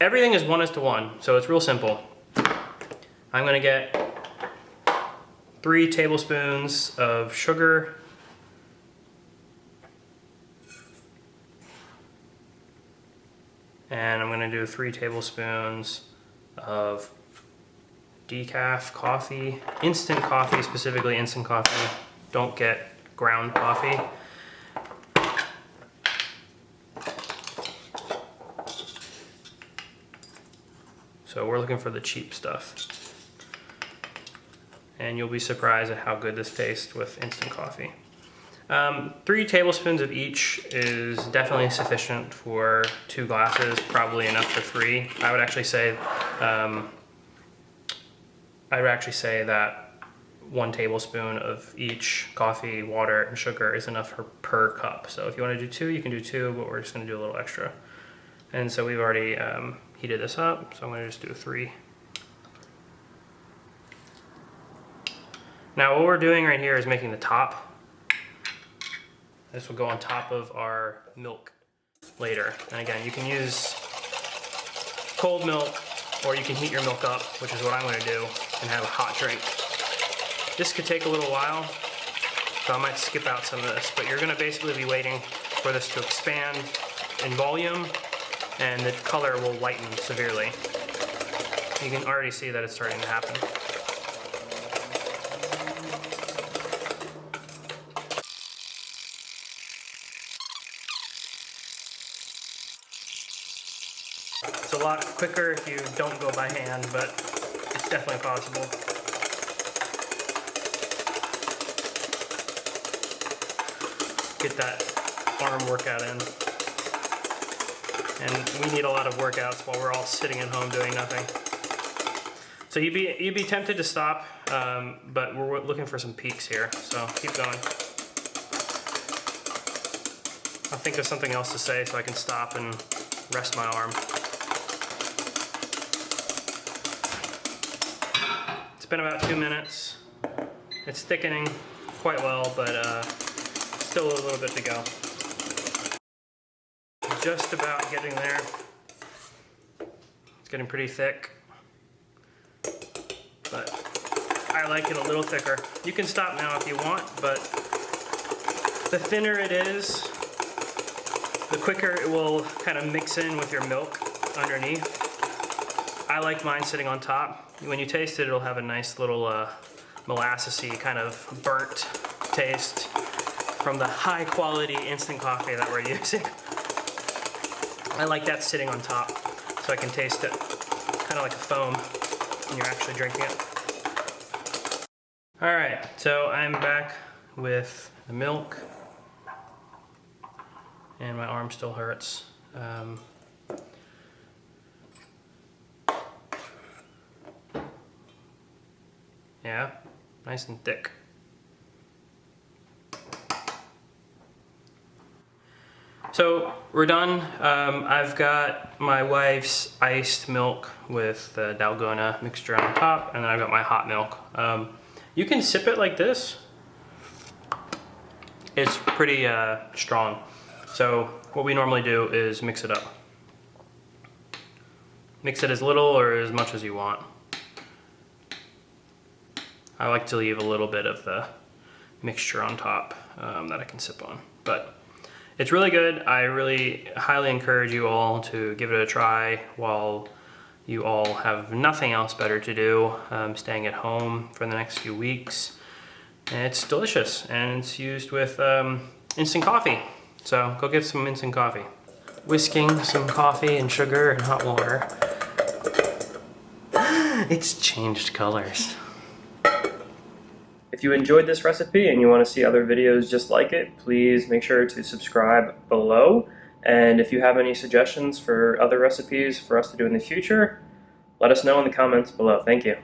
everything is 1:1, so it's real simple. I'm gonna get 3 tablespoons of sugar, and I'm gonna do 3 tablespoons of decaf coffee, instant coffee, specifically instant coffee. Don't get ground coffee. So we're looking for the cheap stuff. And you'll be surprised at how good this tastes with instant coffee. 3 tablespoons of each is definitely sufficient for 2 glasses, probably enough for 3. I would actually say that 1 tablespoon of each coffee, water, and sugar is enough per cup. So if you want to do 2, you can do 2, but we're just going to do a little extra. And so we've already heated this up, so I'm going to just do 3. Now what we're doing right here is making the top. This will go on top of our milk later. And again, you can use cold milk, or you can heat your milk up, which is what I'm going to do, and have a hot drink. This could take a little while, so I might skip out some of this, but you're going to basically be waiting for this to expand in volume, and the color will lighten severely. You can already see that it's starting to happen. It's a lot quicker if you don't go by hand, but it's definitely possible. Get that arm workout in. And we need a lot of workouts while we're all sitting at home doing nothing. So you'd be tempted to stop, but we're looking for some peaks here, so keep going. I'll think of something else to say so I can stop and rest my arm. It's been about 2 minutes. It's thickening quite well, but still a little bit to go. Just about getting there. It's getting pretty thick, but I like it a little thicker. You can stop now if you want, but the thinner it is, the quicker it will kind of mix in with your milk underneath. I like mine sitting on top. When you taste it, it'll have a nice little molassesy kind of burnt taste from the high quality instant coffee that we're using. I like that sitting on top so I can taste it kind of like a foam when you're actually drinking it. Alright, so I'm back with the milk and my arm still hurts. Yeah, nice and thick. So we're done. I've got my wife's iced milk with the Dalgona mixture on top, and then I've got my hot milk. You can sip it like this. It's pretty strong. So what we normally do is mix it up. Mix it as little or as much as you want. I like to leave a little bit of the mixture on top that I can sip on. But it's really good. I really highly encourage you all to give it a try while you all have nothing else better to do, staying at home for the next few weeks. And it's delicious, and it's used with instant coffee. So go get some instant coffee. Whisking some coffee and sugar and hot water. It's changed colors. If you enjoyed this recipe and you want to see other videos just like it, please make sure to subscribe below. And if you have any suggestions for other recipes for us to do in the future, let us know in the comments below. Thank you.